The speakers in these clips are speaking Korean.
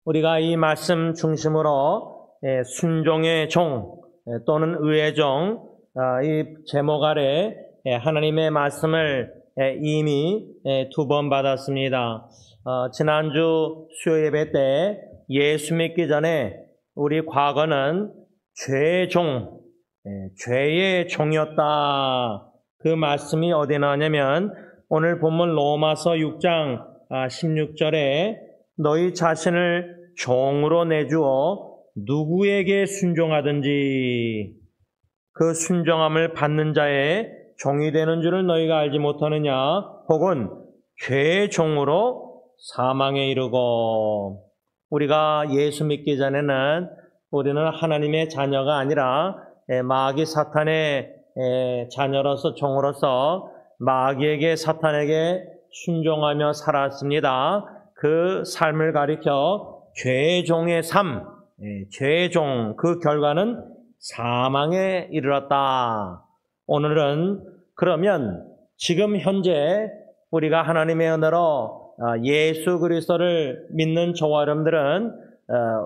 우리가 이 말씀 중심으로 순종의 종 또는 의의 종, 이 제목 아래 하나님의 말씀을 이미 2번 받았습니다. 지난주 수요 예배 때 예수 믿기 전에 우리 과거는 죄의 종, 죄의 종이었다. 그 말씀이 어디 나오냐면 오늘 본문 로마서 6장 16절에 너희 자신을 종으로 내주어 누구에게 순종하든지 그 순종함을 받는 자의 종이 되는 줄을 너희가 알지 못하느냐? 혹은 죄의 종으로 사망에 이르고. 우리가 예수 믿기 전에는 우리는 하나님의 자녀가 아니라 마귀 사탄의 자녀로서 종으로서 마귀에게 사탄에게 순종하며 살았습니다. 그 삶을 가리켜 죄의 종의 삶, 죄의 종, 그 결과는 사망에 이르렀다. 오늘은 그러면 지금 현재 우리가 하나님의 은혜로 예수 그리스도를 믿는 저와 여러분들은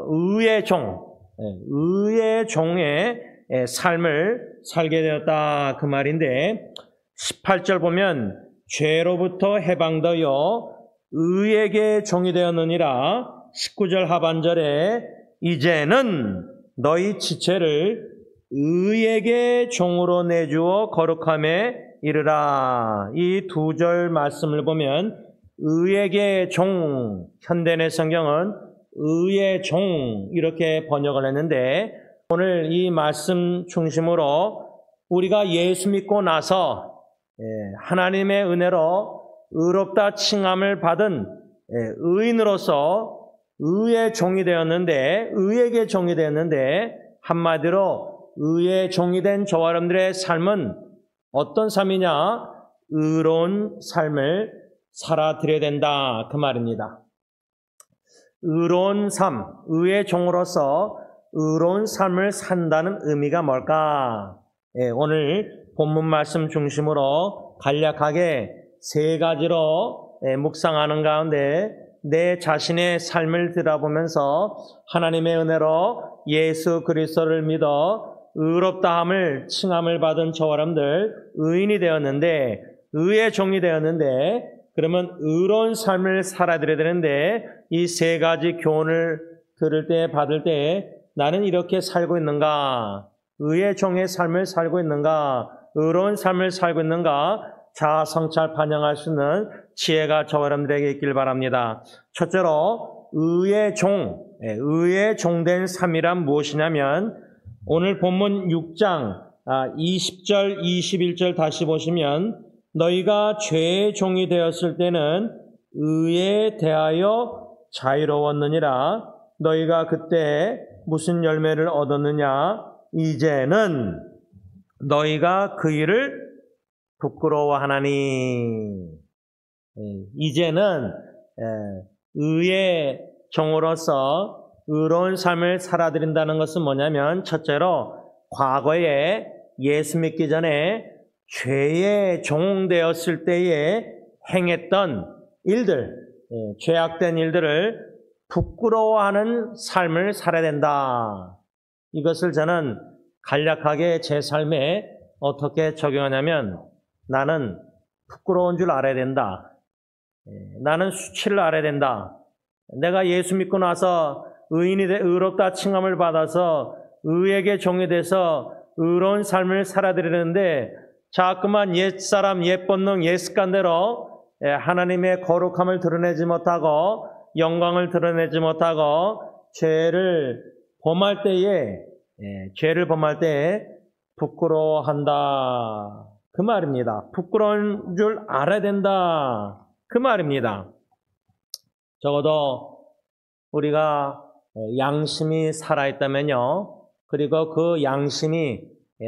의의 종, 의의 종의 삶을 살게 되었다 그 말인데 18절 보면 죄로부터 해방되어 의에게 종이 되었느니라. 19절 하반절에 이제는 너희 지체를 의에게 종으로 내주어 거룩함에 이르라. 이 두 절 말씀을 보면 의에게 종, 현대의 성경은 의의 종 이렇게 번역을 했는데 오늘 이 말씀 중심으로 우리가 예수 믿고 나서 하나님의 은혜로 의롭다 칭함을 받은 의인으로서 의의 종이 되었는데, 의에게 종이 되었는데, 한마디로 의의 종이 된 저와 여러분들의 삶은 어떤 삶이냐? 의로운 삶을 살아드려야 된다 그 말입니다. 의로운 삶, 의의 종으로서 의로운 삶을 산다는 의미가 뭘까? 오늘 본문 말씀 중심으로 간략하게 세 가지로 묵상하는 가운데 내 자신의 삶을 들여다보면서 하나님의 은혜로 예수 그리스도를 믿어 의롭다함을 칭함을 받은 저와 여러분들 의인이 되었는데 의의 종이 되었는데 그러면 의로운 삶을 살아드려야 되는데 이 세 가지 교훈을 들을 때 받을 때 나는 이렇게 살고 있는가? 의의 종의 삶을 살고 있는가? 의로운 삶을 살고 있는가? 자아 성찰 반영할 수 있는 지혜가 저와 여러분들에게 있길 바랍니다. 첫째로 의의 종, 의의 종된 삶이란 무엇이냐면 오늘 본문 6장 20절, 21절 다시 보시면 너희가 죄의 종이 되었을 때는 의에 대하여 자유로웠느니라. 너희가 그때 무슨 열매를 얻었느냐? 이제는 너희가 그 일을 부끄러워하나니. 이제는 의의 종으로서 의로운 삶을 살아드린다는 것은 뭐냐면 첫째로 과거에 예수 믿기 전에 죄의 종 되었을 때에 행했던 일들, 죄악된 일들을 부끄러워하는 삶을 살아야 된다. 이것을 저는 간략하게 제 삶에 어떻게 적용하냐면 나는 부끄러운 줄 알아야 된다. 나는 수치를 알아야 된다. 내가 예수 믿고 나서 의인이 의롭다 칭함을 받아서 의에게 종이 돼서 의로운 삶을 살아드리는데 자꾸만 옛사람, 옛 본능, 옛 습관대로 하나님의 거룩함을 드러내지 못하고 영광을 드러내지 못하고 죄를 범할 때에 부끄러워한다. 그 말입니다. 부끄러운 줄 알아야 된다. 그 말입니다. 적어도 우리가 양심이 살아있다면요. 그리고 그 양심이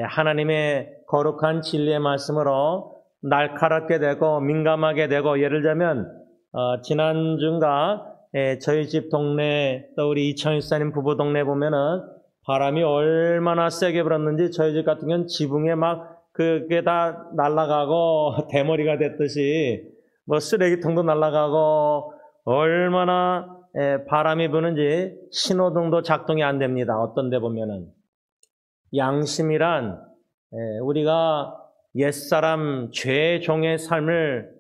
하나님의 거룩한 진리의 말씀으로 날카롭게 되고 민감하게 되고 예를 들자면 지난주인가 저희 집 동네 또 우리 이창일사님 부부 동네 보면은 바람이 얼마나 세게 불었는지 저희 집 같은 경우는 지붕에 막 그게 다 날아가고 대머리가 됐듯이 뭐 쓰레기통도 날아가고 얼마나 바람이 부는지 신호등도 작동이 안 됩니다. 어떤 데 보면은. 양심이란 우리가 옛사람 죄종의 삶을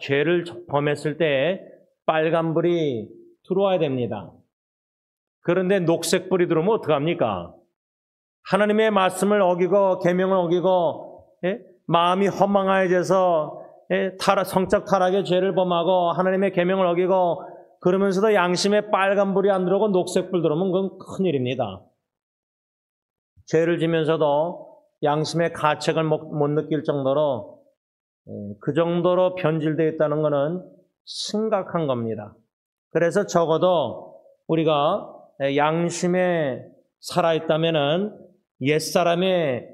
죄를 범했을 때 빨간불이 들어와야 됩니다. 그런데 녹색불이 들어오면 어떡합니까? 하나님의 말씀을 어기고 계명을 어기고 마음이 허망해져서 성적 타락의 죄를 범하고 하나님의 계명을 어기고 그러면서도 양심에 빨간불이 안 들어오고 녹색불 들어오면 그건 큰일입니다. 죄를 지면서도 양심의 가책을 못 느낄 정도로 그 정도로 변질되어 있다는 것은 심각한 겁니다. 그래서 적어도 우리가 양심에 살아있다면은 옛사람의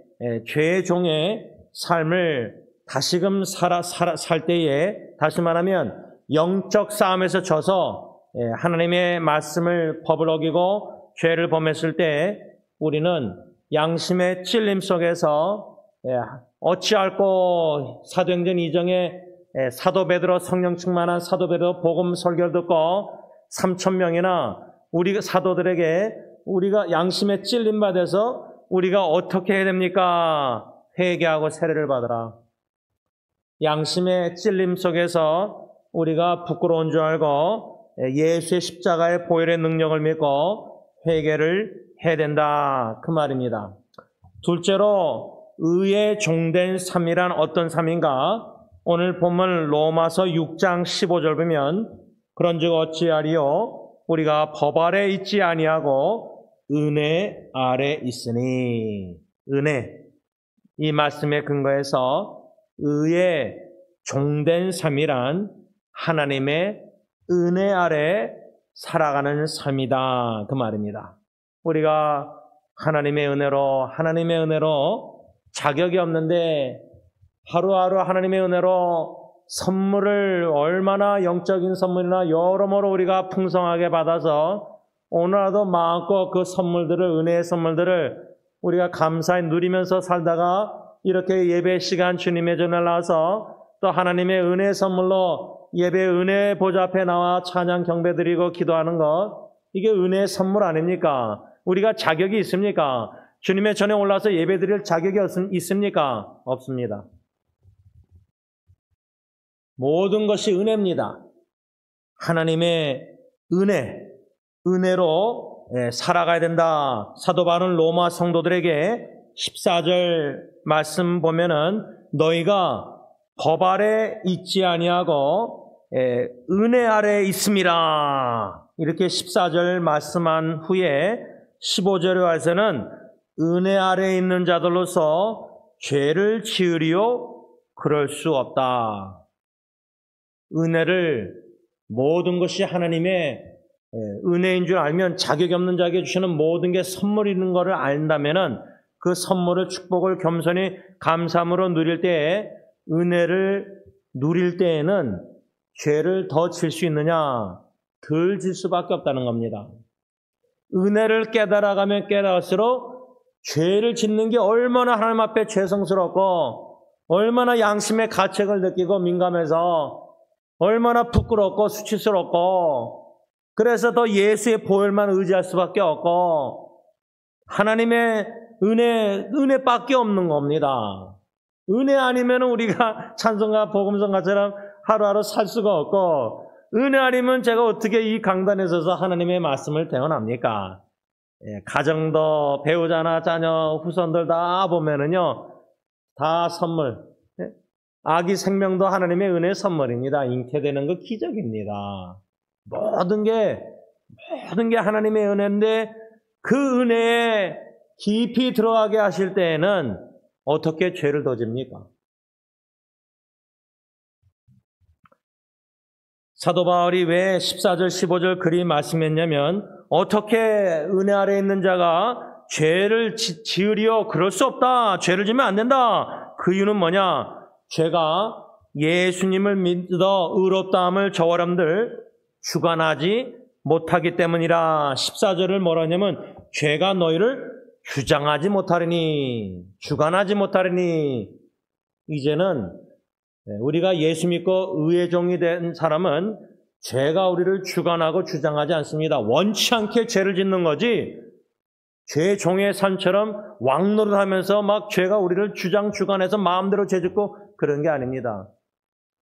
죄의 종의 삶을 다시금 살 때에, 다시 말하면 영적 싸움에서 져서 하나님의 말씀을 법을 어기고 죄를 범했을 때 우리는 양심의 찔림 속에서 어찌할꼬 사도행전 2장에 사도 베드로 성령 충만한 사도 베드로 복음 설교를 듣고 3,000명이나 우리 사도들에게 우리가 양심에 찔림 받아서 우리가 어떻게 해야 됩니까? 회개하고 세례를 받으라. 양심의 찔림 속에서 우리가 부끄러운 줄 알고 예수의 십자가의 보혈의 능력을 믿고 회개를 해야 된다. 그 말입니다. 둘째로 의에 종된 삶이란 어떤 삶인가? 오늘 본문 로마서 6장 15절 보면 그런즉 어찌하리요? 우리가 법 아래 있지 아니하고 은혜 아래 있으니. 은혜. 이 말씀에 근거해서 의에 종된 삶이란 하나님의 은혜 아래 살아가는 삶이다. 그 말입니다. 우리가 하나님의 은혜로 자격이 없는데 하루하루 하나님의 은혜로 선물을 얼마나 영적인 선물이나 여러모로 우리가 풍성하게 받아서 오늘라도 마음껏 그 선물들을, 은혜의 선물들을 우리가 감사히 누리면서 살다가 이렇게 예배 시간 주님의 전에 나와서 또 하나님의 은혜 선물로 예배 은혜 보좌 앞에 나와 찬양 경배 드리고 기도하는 것, 이게 은혜의 선물 아닙니까? 우리가 자격이 있습니까? 주님의 전에 올라서 예배 드릴 자격이 있습니까? 없습니다. 모든 것이 은혜입니다. 하나님의 은혜로 살아가야 된다. 사도 바울은 로마 성도들에게 14절 말씀 보면은 너희가 법 아래 있지 아니하고 은혜 아래 있음이라. 이렇게 14절 말씀한 후에 15절에 와서는 은혜 아래 있는 자들로서 죄를 지으리요 그럴 수 없다. 은혜를, 모든 것이 하나님의 은혜인 줄 알면 자격이 없는 자에게 주시는 모든 게 선물인 것을 안다면은 그 선물을, 축복을 겸손히 감사함으로 누릴 때에, 은혜를 누릴 때에는 죄를 더 질 수 있느냐? 덜 질 수밖에 없다는 겁니다. 은혜를 깨달아가면 깨달을수록 죄를 짓는 게 얼마나 하나님 앞에 죄성스럽고 얼마나 양심의 가책을 느끼고 민감해서 얼마나 부끄럽고 수치스럽고, 그래서 더 예수의 보혈만 의지할 수밖에 없고 하나님의 은혜밖에 없는 겁니다. 은혜 아니면 우리가 찬송가 복음성가처럼 하루하루 살 수가 없고, 은혜 아니면 제가 어떻게 이 강단에 서서 하나님의 말씀을 대언합니까? 가정도 배우자나 자녀, 후손들 다 보면은요, 다 선물. 아기 생명도 하나님의 은혜의 선물입니다. 잉태되는 거 기적입니다. 모든 게 하나님의 은혜인데 그 은혜에 깊이 들어가게 하실 때에는 어떻게 죄를 더 집니까? 사도 바울이 왜 14절 15절 그리 말씀했냐면, 어떻게 은혜 아래 있는 자가 죄를 지으리요? 그럴 수 없다. 죄를 지면 안 된다. 그 이유는 뭐냐? 죄가 예수님을 믿어 의롭다함을 저와 여러분들 주관하지 못하기 때문이라. 14절을 뭐라 하냐면 죄가 너희를 주장하지 못하리니, 주관하지 못하리니. 이제는 우리가 예수 믿고 의의 종이 된 사람은 죄가 우리를 주관하고 주장하지 않습니다. 원치 않게 죄를 짓는 거지 죄 종의 삶처럼 왕노릇하면서 막 죄가 우리를 주관해서 마음대로 죄 짓고 그런 게 아닙니다.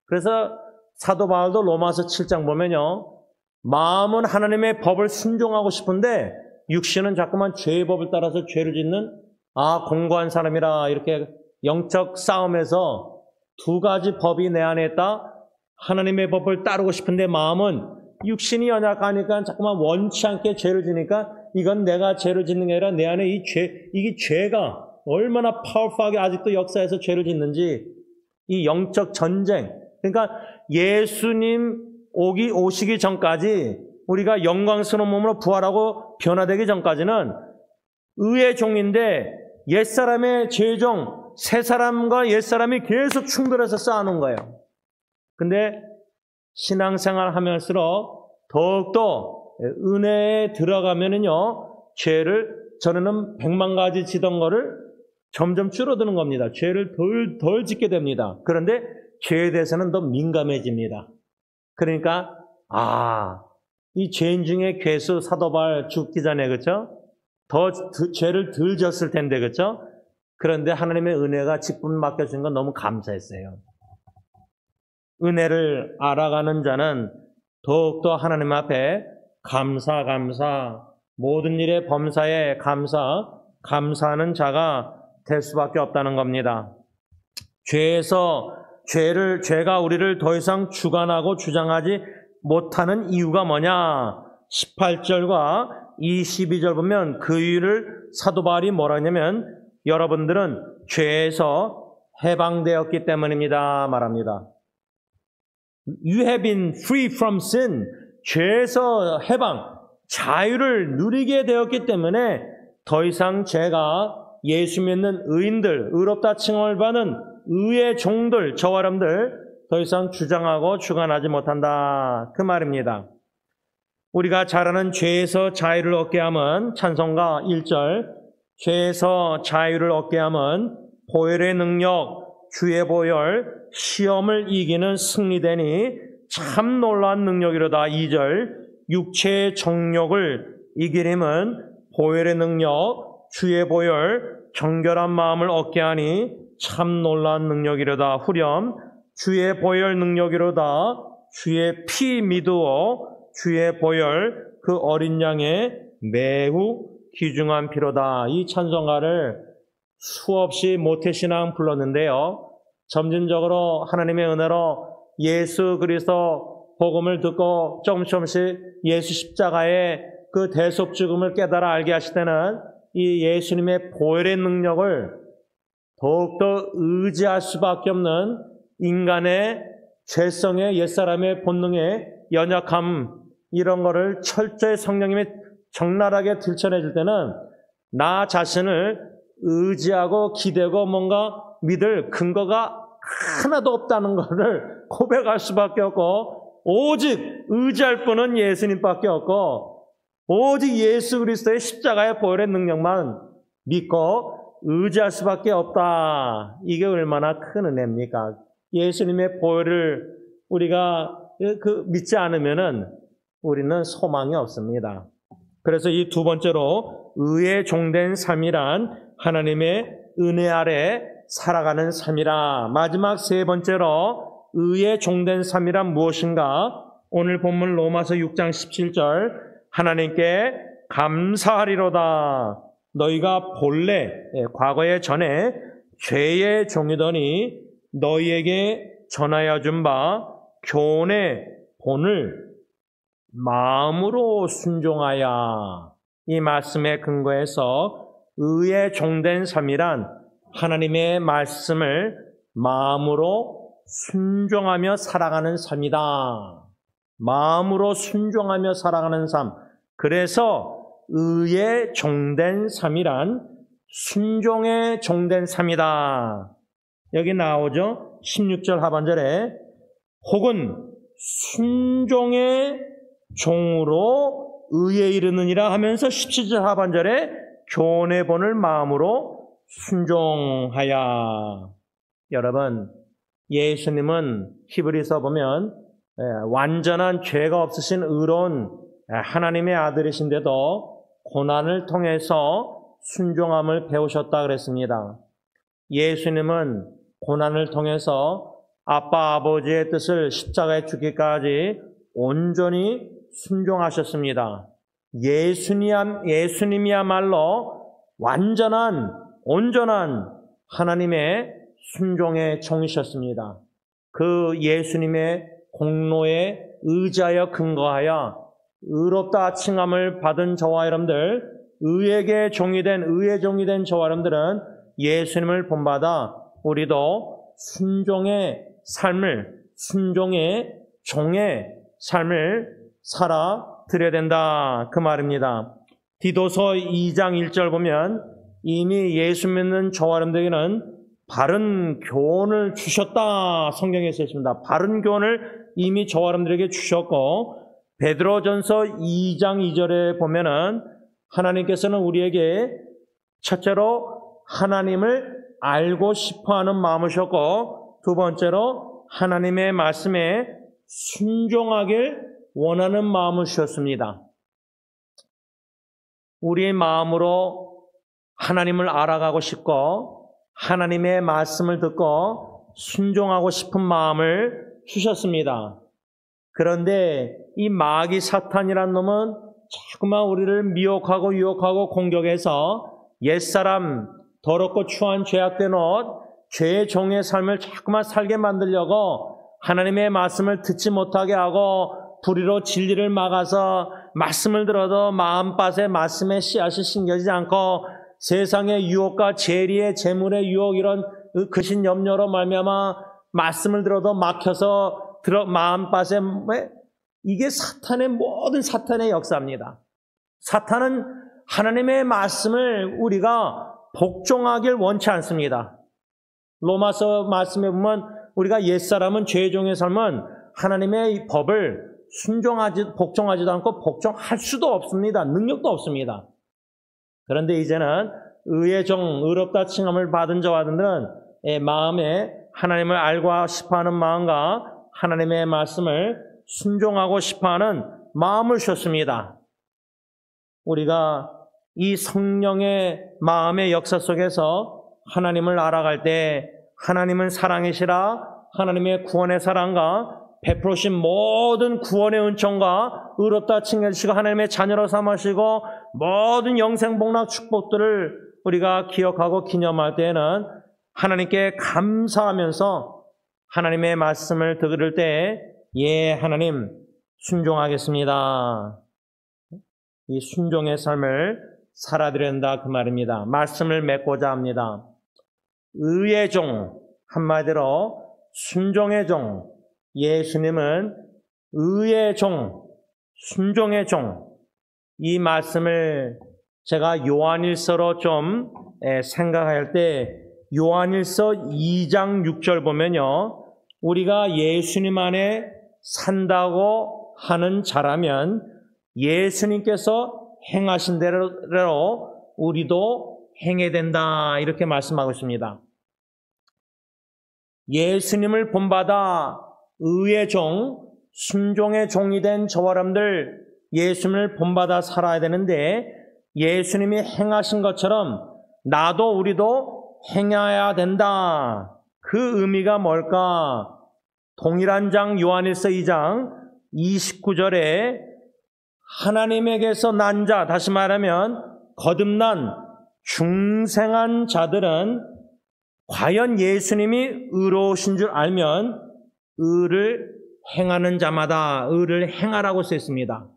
그래서 사도 바울도 로마서 7장 보면요. 마음은 하나님의 법을 순종하고 싶은데 육신은 자꾸만 죄의 법을 따라서 죄를 짓는 공고한 사람이라 이렇게 영적 싸움에서 두 가지 법이 내 안에 있다. 하나님의 법을 따르고 싶은데 마음은 육신이 연약하니까 자꾸만 원치 않게 죄를 지니까 이건 내가 죄를 짓는 게 아니라 내 안에 이게 죄가 얼마나 파워풀하게 아직도 역사에서 죄를 짓는지 이 영적 전쟁. 그러니까 예수님 오시기 전까지 우리가 영광스러운 몸으로 부활하고 변화되기 전까지는 의의 종인데 옛사람의 죄종, 새사람과 옛사람이 계속 충돌해서 쌓아놓은 거예요. 근데 신앙생활 하면서 더욱더 은혜에 들어가면은요, 죄를 전에는 100만 가지 지던 거를 점점 줄어드는 겁니다. 죄를 덜 짓게 됩니다. 그런데 죄에 대해서는 더 민감해집니다. 그러니까, 이 죄인 중에 괴수 사도 바울 죽기 전에, 그쵸? 죄를 덜 졌을 텐데, 그쵸? 그런데 하나님의 은혜가 직분 맡겨준 건 너무 감사했어요. 은혜를 알아가는 자는 더욱더 하나님 앞에 감사, 모든 일에 범사에 감사하는 자가 될 수밖에 없다는 겁니다. 죄가 우리를 더 이상 주관하고 주장하지 못하는 이유가 뭐냐? 18절과 22절 보면 그 이유를 사도 바울이 뭐라 하냐면 여러분들은 죄에서 해방되었기 때문입니다 말합니다. You have been free from sin. 죄에서 해방, 자유를 누리게 되었기 때문에 더 이상 죄가 예수 믿는 의인들, 의롭다 칭함을 받는 의의 종들, 저와 여러분들 더 이상 주장하고 주관하지 못한다. 그 말입니다. 우리가 잘 아는 죄에서 자유를 얻게 함은 찬송가 1절 죄에서 자유를 얻게 함은 보혈의 능력, 주의 보혈, 시험을 이기는 승리되니 참 놀라운 능력이로다. 2절 육체의 정욕을 이기림은 보혈의 능력, 주의 보혈, 정결한 마음을 얻게 하니 참 놀라운 능력이로다. 후렴 주의 보혈 능력이로다. 주의 피 미두어 주의 보혈 그 어린 양의 매우 귀중한 피로다. 이 찬송가를 수없이 모태신앙 불렀는데요. 점진적으로 하나님의 은혜로 예수 그리스도 복음을 듣고 조금씩 예수 십자가의 그 대속 죽음을 깨달아 알게 하실 때는 이 예수님의 보혈의 능력을 더욱더 의지할 수밖에 없는 인간의 죄성의 옛사람의 본능의 연약함 이런 거를 철저히 성령님이 적나라하게 들춰내줄 때는 나 자신을 의지하고 기대고 뭔가 믿을 근거가 하나도 없다는 것을 고백할 수밖에 없고 오직 의지할 분은 예수님밖에 없고 오직 예수 그리스도의 십자가의 보혈의 능력만 믿고 의지할 수밖에 없다. 이게 얼마나 큰 은혜입니까? 예수님의 보혈을 우리가 믿지 않으면은 우리는 소망이 없습니다. 그래서 이 두 번째로 의의 종된 삶이란 하나님의 은혜 아래 살아가는 삶이라. 마지막 세 번째로 의의 종된 삶이란 무엇인가? 오늘 본문 로마서 6장 17절 하나님께 감사하리로다. 너희가 본래 과거에 전에 죄의 종이더니 너희에게 전하여 준 바 교훈의 본을 마음으로 순종하여. 이 말씀에 근거해서 의의 종된 삶이란 하나님의 말씀을 마음으로 순종하며 살아가는 삶이다. 마음으로 순종하며 살아가는 삶. 그래서 의의 종된 삶이란 순종의 종된 삶이다. 여기 나오죠? 16절 하반절에 혹은 순종의 종으로 의에 이르느니라 하면서 17절 하반절에 교훈의 본을 마음으로 순종하여. 여러분, 예수님은 히브리서 보면 완전한 죄가 없으신 의로운 하나님의 아들이신데도 고난을 통해서 순종함을 배우셨다 그랬습니다. 예수님은 고난을 통해서 아빠 아버지의 뜻을 십자가에 죽기까지 온전히 순종하셨습니다. 예수님이야말로 온전한 하나님의 순종의 종이셨습니다. 그 예수님의 공로에 의지하여 근거하여 의롭다 칭함을 받은 저와 여러분들, 의의 종이 된 저와 여러분들은 예수님을 본받아 우리도 순종의 종의 삶을 살아드려야 된다 그 말입니다. 디도서 2장 1절 보면 이미 예수 믿는 저와 여러분들에게는 바른 교훈을 주셨다 성경에 써 있습니다. 바른 교훈을 이미 저와 여러분들에게 주셨고, 베드로전서 2장 2절에 보면은 하나님께서는 우리에게 첫째로 하나님을 알고 싶어하는 마음을 주셨고, 두 번째로 하나님의 말씀에 순종하길 원하는 마음을 주셨습니다. 우리의 마음으로 하나님을 알아가고 싶고 하나님의 말씀을 듣고 순종하고 싶은 마음을 주셨습니다. 그런데 이 마귀 사탄이란 놈은 자꾸만 우리를 미혹하고 유혹하고 공격해서 옛사람, 더럽고 추한 죄악된 옷, 죄의 종의 삶을 자꾸만 살게 만들려고 하나님의 말씀을 듣지 못하게 하고 불의로 진리를 막아서 말씀을 들어도 마음밭에 말씀의 씨앗이 심겨지지 않고 세상의 유혹과 재리의 재물의 유혹, 이런 거신 염려로 말미암아 말씀을 들어도 막혀서 마음밭에, 이게 모든 사탄의 역사입니다. 사탄은 하나님의 말씀을 우리가 복종하길 원치 않습니다. 로마서 말씀에 보면 우리가 옛사람은 죄의 종의 삶은 하나님의 법을 복종하지도 않고 복종할 수도 없습니다. 능력도 없습니다. 그런데 이제는 의의 종, 의롭다 칭함을 받은 저와 여러분들은 마음에 하나님을 알고 싶어하는 마음과 하나님의 말씀을 순종하고 싶어하는 마음을 주셨습니다. 우리가 이 성령의 마음의 역사 속에서 하나님을 알아갈 때 하나님은 사랑이시라, 하나님의 구원의 사랑과 베푸신 모든 구원의 은총과 의롭다 칭해주시고 하나님의 자녀로 삼으시고 모든 영생복락 축복들을 우리가 기억하고 기념할 때에는 하나님께 감사하면서 하나님의 말씀을 들을 때, 예, 하나님 순종하겠습니다. 이 순종의 삶을 살아드려야 한다 그 말입니다. 말씀을 맺고자 합니다. 의의 종, 한마디로 순종의 종, 예수님은 의의 종, 순종의 종, 이 말씀을 제가 요한일서로 좀 생각할 때 요한일서 2장 6절 보면요, 우리가 예수님 안에 산다고 하는 자라면 예수님께서 행하신 대로 우리도 행해야 된다 이렇게 말씀하고 있습니다. 예수님을 본받아 의의 종, 순종의 종이 된 저와 여러분들 예수님을 본받아 살아야 되는데, 예수님이 행하신 것처럼 나도 우리도 행해야 된다. 그 의미가 뭘까? 동일한 장 요한일서 2장 29절에 하나님에게서 난 자, 다시 말하면 거듭난 중생한 자들은 과연 예수님이 의로우신 줄 알면 의를 행하는 자마다 의를 행하라고 써 있습니다.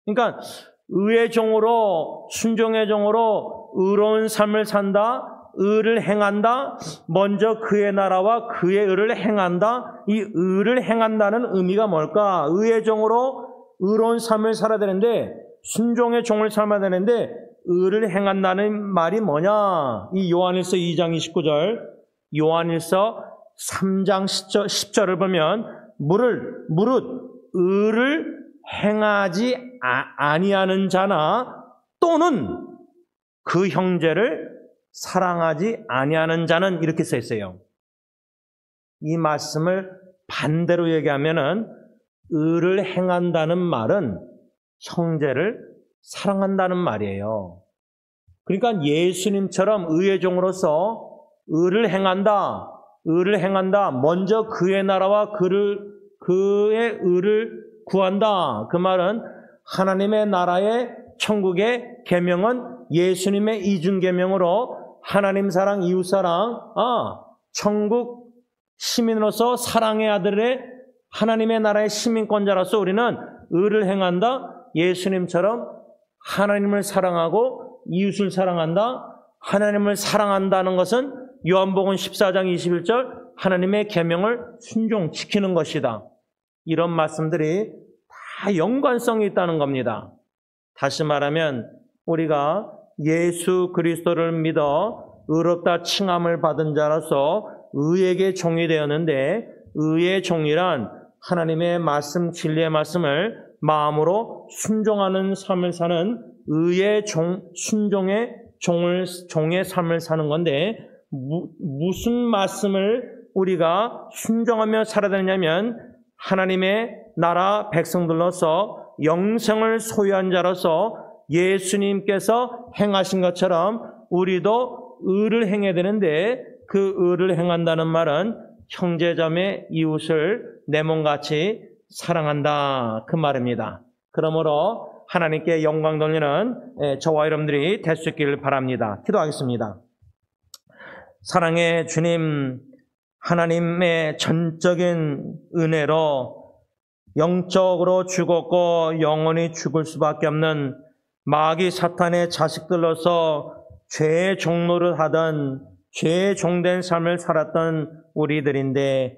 그러니까 의의 종으로, 순종의 종으로 의로운 삶을 산다, 의를 행한다, 먼저 그의 나라와 그의 의를 행한다. 이 의를 행한다는 의미가 뭘까? 의의 종으로 의로운 삶을 살아야 되는데, 순종의 종을 삶아야 되는데 의를 행한다는 말이 뭐냐? 이 요한일서 2장 29절, 요한일서 3장 10절을 보면 무릇 의를 행하지 아니하는 자나 또는 그 형제를 사랑하지 아니하는 자는, 이렇게 써 있어요. 이 말씀을 반대로 얘기하면은 의를 행한다는 말은 형제를 사랑한다는 말이에요. 그러니까 예수님처럼 의의 종으로서 의를 행한다. 먼저 그의 나라와 그의 의를 구한다. 그 말은 하나님의 나라의 천국의 계명은 예수님의 이중 계명으로 하나님 사랑, 이웃 사랑, 천국 시민으로서 사랑의 아들의 하나님의 나라의 시민권자로서 우리는 의를 행한다. 예수님처럼 하나님을 사랑하고 이웃을 사랑한다. 하나님을 사랑한다는 것은 요한복음 14장 21절 하나님의 계명을 순종시키는 것이다. 이런 말씀들이 다 연관성이 있다는 겁니다. 다시 말하면 우리가 예수 그리스도를 믿어 의롭다 칭함을 받은 자로서 의에게 종이 되었는데, 의의 종이란 하나님의 말씀, 진리의 말씀을 마음으로 순종하는 삶을 사는 의의 종, 순종의 종의 삶을 사는 건데, 무슨 말씀을 우리가 순종하며 살아야 되냐면 하나님의 나라 백성들로서 영생을 소유한 자로서 예수님께서 행하신 것처럼 우리도 의를 행해야 되는데, 그 의를 행한다는 말은 형제자매 이웃을 내 몸같이 사랑한다, 그 말입니다. 그러므로 하나님께 영광 돌리는 저와 여러분들이 될 수 있기를 바랍니다. 기도하겠습니다. 사랑의 주님, 하나님의 전적인 은혜로 영적으로 죽었고 영원히 죽을 수밖에 없는 마귀 사탄의 자식들로서 죄의 종로를 하던, 죄의 종된 삶을 살았던 우리들인데,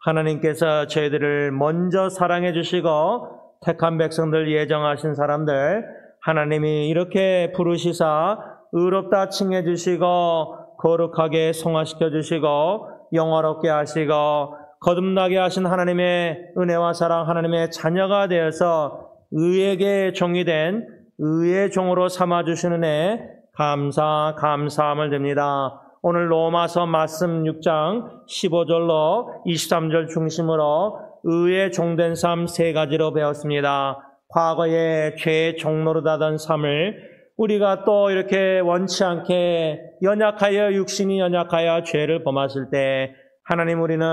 하나님께서 저희들을 먼저 사랑해 주시고 택한 백성들, 예정하신 사람들 하나님이 이렇게 부르시사 의롭다 칭해 주시고 거룩하게 성화시켜 주시고 영화롭게 하시고 거듭나게 하신 하나님의 은혜와 사랑, 하나님의 자녀가 되어서 의에게 종이 된 의의 종으로 삼아주시는 애 감사함을 드립니다. 오늘 로마서 말씀 6장 15절로 23절 중심으로 의의 종된 삶 세 가지로 배웠습니다. 과거에 죄의 종로로 하던 삶을 우리가 또 이렇게 원치 않게 연약하여, 육신이 연약하여 죄를 범하실 때 하나님, 우리는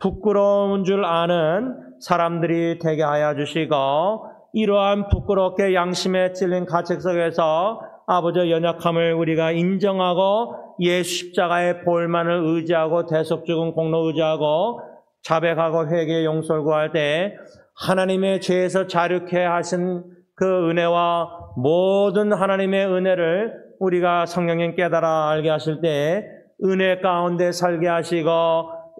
부끄러운 줄 아는 사람들이 되게 하여 주시고, 이러한 부끄럽게 양심에 찔린 가책 속에서 아버지의 연약함을 우리가 인정하고 예수 십자가의 보혈만을 의지하고 대속 죽은 공로 의지하고 자백하고 회개의 용서를 구할 때 하나님의 죄에서 자유케 하신 그 은혜와 모든 하나님의 은혜를 우리가 성령님 깨달아 알게 하실 때 은혜 가운데 살게 하시고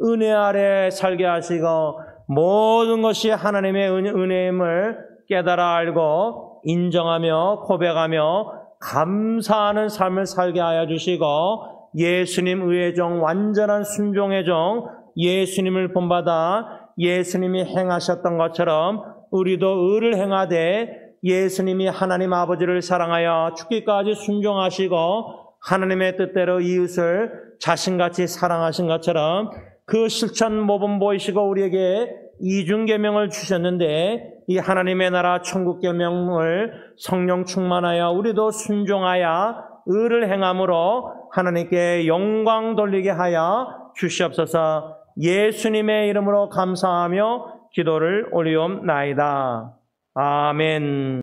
은혜 아래 살게 하시고 모든 것이 하나님의 은혜임을 깨달아 알고 인정하며 고백하며 감사하는 삶을 살게 하여 주시고, 예수님 의의 종, 완전한 순종의 종, 예수님을 본받아 예수님이 행하셨던 것처럼 우리도 의를 행하되 예수님이 하나님 아버지를 사랑하여 죽기까지 순종하시고 하나님의 뜻대로 이웃을 자신같이 사랑하신 것처럼 그 실천 모범 보이시고 우리에게 이중계명을 주셨는데, 이 하나님의 나라 천국 계명을 성령 충만하여 우리도 순종하여 의를 행함으로 하나님께 영광 돌리게 하여 주시옵소서. 예수님의 이름으로 감사하며 기도를 올리옵나이다. 아멘.